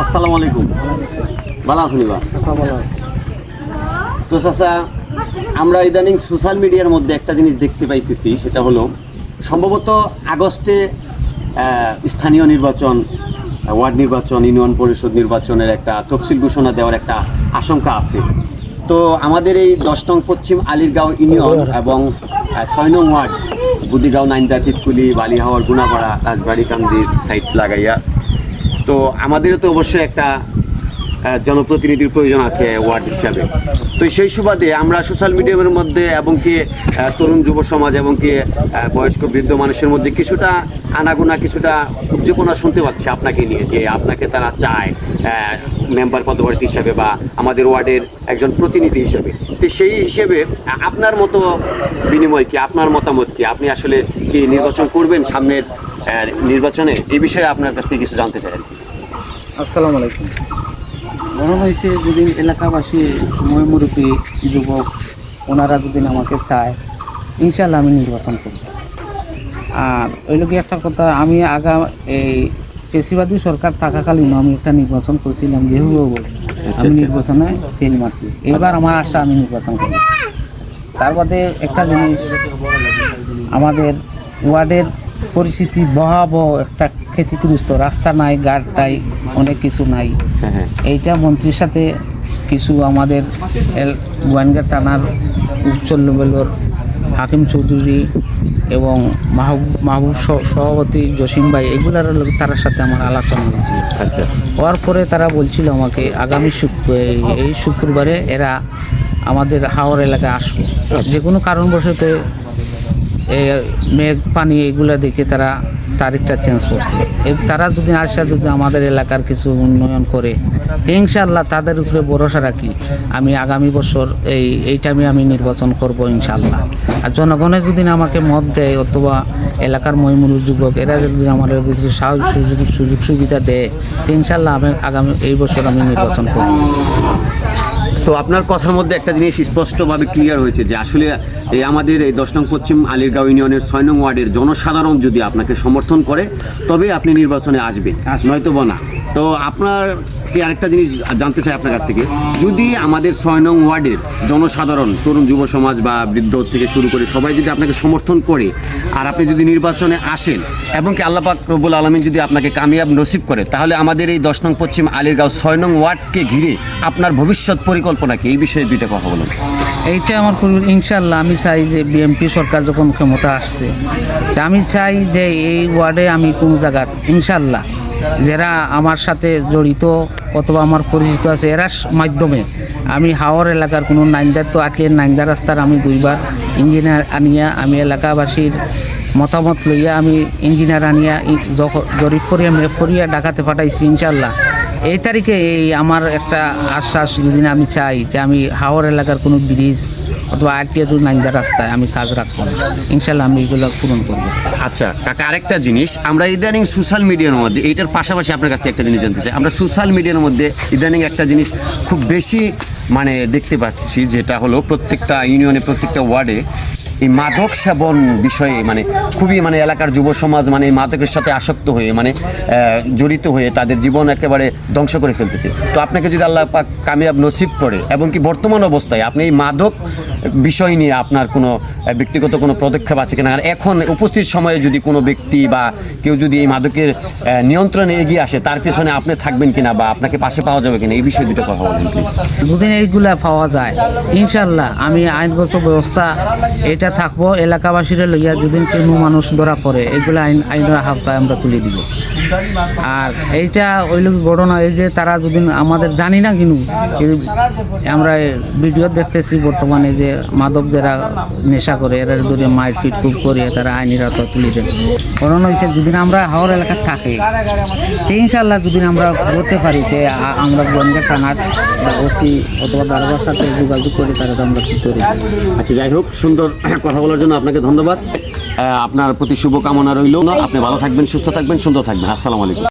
আসসালামু আলাইকুম। ভালো আছেন? তো চাচা, আমরা ইদানিং সোশ্যাল মিডিয়ার মধ্যে একটা জিনিস দেখতে পাইতেছি, সেটা হলো সম্ভবত আগস্টে স্থানীয় নির্বাচন, ওয়ার্ড নির্বাচন, ইউনিয়ন পরিষদ নির্বাচনের একটা তফসিল ঘোষণা দেওয়ার একটা আশঙ্কা আছে। তো আমাদের এই 10 নং পশ্চিম আলীরগাঁও ইউনিয়ন এবং 6 নং ওয়ার্ড বুদিগাঁও, নাইন্দা, তিতকুলি, বালিহাওয়ার, গুনাপাড়া, রাজবাড়ি, কান্দির সাইড লাগাইয়া, তো আমাদেরও তো অবশ্যই একটা জনপ্রতিনিধির প্রয়োজন আছে ওয়ার্ড হিসাবে। তো সেই সুবাদে আমরা সোশ্যাল মিডিয়ার মধ্যে এবং কি তরুণ যুব সমাজ এবং কি বয়স্ক বৃদ্ধ মানুষের মধ্যে কিছুটা আনাগোনা, কিছুটা উদ্দীপনা শুনতে পাচ্ছি আপনাকে নিয়ে, যে আপনাকে তারা চায় মেম্বার পদপ্রার্থী হিসাবে বা আমাদের ওয়ার্ডের একজন প্রতিনিধি হিসেবে। তো সেই হিসেবে আপনার মতো বিনিময় কি, আপনার মতামত কি, আপনি আসলে কি নির্বাচন করবেন সামনের নির্বাচনে? এই বিষয়ে আপনার কাছ থেকে কিছু জানতে চাই। আসসালামু আলাইকুম। মনে হয়েছে যদি এলাকাবাসী, মুরব্বী, যুবক, ওনারা যদি আমাকে চায়, ইনশাল্লাহ আমি নির্বাচন করব। আর ওই লোক একটা কথা, আমি এই পেশিবাদী সরকার থাকাকালীন আমি একটা নির্বাচন করছিলাম, যেহেতু আমি নির্বাচনে ফেল মারছি। এবার আমার আশা আমি নির্বাচন করব। তার বাদে একটা জিনিস, আমাদের ওয়ার্ডের পরিস্থিতি ভয়াবহ, একটা ক্ষতিগ্রস্ত, রাস্তা নাই, গার্ড নাই, অনেক কিছু নাই। এইটা মন্ত্রীর সাথে কিছু আমাদের গোয়াইনঘাট থানার উচ্চ লেভেলের হাকিম চৌধুরী এবং মাহবুব সভাপতি জসিম ভাই, এগুলার তার সাথে আমার আলোচনা হয়েছিল। আচ্ছা, হওয়ার পরে তারা বলছিল আমাকে আগামী এই শুক্রবারে এরা আমাদের হাওড় এলাকায় আসবে। যে কোনো কারণবশত মেঘ, পানি, এগুলো দেখে তারা তারিখটা চেঞ্জ করছে। তারা যদি আসা, যদি আমাদের এলাকার কিছু উন্নয়ন করে, ইনশাআল্লাহ তাদের উপরে ভরসা রাখি আমি আগামী বছর এই টাইমে আমি নির্বাচন করব ইনশাআল্লাহ। আর জনগণের যদি আমাকে মত দেয়, অথবা এলাকার মহিমূল যুবক, এরা যদি আমাদের কিছু সুযোগ সুবিধা দেয়, ইনশাআল্লাহ আমি এই বছর আমি নির্বাচন করব। তো আপনার কথার মধ্যে একটা জিনিস স্পষ্টভাবে ক্লিয়ার হয়েছে যে আসলে এই আমাদের এই 10 নং পশ্চিম আলীরগাঁও ইউনিয়নের 6 নং ওয়ার্ডের জনসাধারণ যদি আপনাকে সমর্থন করে, তবে আপনি নির্বাচনে আসবেন, নয়তো না। তো আপনার আরেকটা জিনিস জানতে চাই আপনার কাছ থেকে, যদি আমাদের 6 নং ওয়ার্ডের জনসাধারণ, তরুণ যুব সমাজ বা বৃদ্ধ থেকে শুরু করে সবাই যদি আপনাকে সমর্থন করে, আর আপনি যদি নির্বাচনে আসেন এবং কি আল্লাহ পাক রব্বুল আলামিন যদি আপনাকে কামিয়াব নসিব করে, তাহলে আমাদের এই 10 নং পশ্চিম আলীরগাঁও 6 নং ওয়ার্ডকে ঘিরে আপনার ভবিষ্যৎ পরিকল্পনা কি, এই বিষয়ে দুইটা কথা বলুন। এইটা আমার ইনশাল্লাহ আমি চাই যে বিএনপি সরকার যখন ক্ষমতা আসছে, আমি চাই যে এই ওয়ার্ডে আমি কোনো জায়গার ইনশাল্লাহ যারা আমার সাথে জড়িত অথবা আমার পরিচিত আছে, এরা মাধ্যমে আমি হাওড় এলাকার কোনো নাইন্দার, তো আটলিয়ার নাইন্দা রাস্তার আমি 2বার ইঞ্জিনিয়ার আনিয়া, আমি এলাকাবাসীর মতামত লইয়া আমি ইঞ্জিনিয়ার আনিয়া জরিপ করিয়া মেপ করিয়া ঢাকাতে পাঠাইছি। ইনশাল্লাহ এই তারিখে আমার একটা আশ্বাস, যদি আমি চাই যে আমি হাওড় এলাকার কোনো ব্রিজ অথবা আটলিয়া নাইন্দা রাস্তায় আমি কাজ রাখবো, ইনশাল্লাহ আমি এগুলো পূরণ করবো। আচ্ছা কাকা, আরেকটা জিনিস, আমরা ইদানিং সোশ্যাল মিডিয়ার মধ্যে, এইটার পাশাপাশি আপনার কাছে একটা জিনিস জানতে চাই, আমরা সোশ্যাল মিডিয়ার মধ্যে ইদানিং একটা জিনিস খুব বেশি দেখতে পাচ্ছি, যেটা হলো প্রত্যেকটা ইউনিয়নে, প্রত্যেকটা ওয়ার্ডে এই মাদক সেবন বিষয়ে খুবই এলাকার যুব সমাজ এই মাদকের সাথে আসক্ত হয়ে জড়িত হয়ে তাদের জীবন একেবারে ধ্বংস করে ফেলতেছে। তো আপনাকে যদি আল্লাহ পাক কামিয়াব নসিব করে এবং কি বর্তমান অবস্থায় আপনি এই মাদক বিষয় নিয়ে আপনার কোনো ব্যক্তিগত কোনো পদক্ষেপ আছে কিনা, আর এখন উপস্থিত সময়ে যদি কোনো ব্যক্তি বা কেউ যদি এই মাদকের নিয়ন্ত্রণে এগিয়ে আসে, তার পেছনে আপনি থাকবেন কিনা বা আপনাকে পাশে পাওয়া যাবে কিনা, এই বিষয়ে দুটো কথা বলেন প্লিজ। যদি এইগুলা পাওয়া যায়, ইনশাল্লাহ আমি আইনগত ব্যবস্থা এটা থাকবো, এলাকাবাসীরা লইয়া যদি কোনো মানুষ ধরা পড়ে, এগুলো আইনের আওতায় আমরা তুলে দিব। আর এইটা ওই লোক ঘটনা, এই যে তারা যদি আমাদের জানি না কিন্তু আমরা ভিডিও দেখতেছি বর্তমানে যে মাদক যারা নেশা করে, এরা ধরে মাইট ফিট খুব করে তারা আইনের আওতায় তুলে দেবে। ঘটনা হয়েছে যদি আমরা হাওড় এলাকায় থাকি, ইনশাল্লাহ যদি আমরা করতে পারি, যে আমরা গোয়েন্দা থানার ওসি অথবা দারোগার সাথে যোগাযোগ করে তারা আমরা কি করি। আচ্ছা, যাই হোক, সুন্দর কথা বলার জন্য আপনাকে ধন্যবাদ। আপনার প্রতি শুভকামনা রইল। আপনি ভালো থাকবেন, সুস্থ থাকবেন, সুন্দর থাকবেন। আসসালামু আলাইকুম।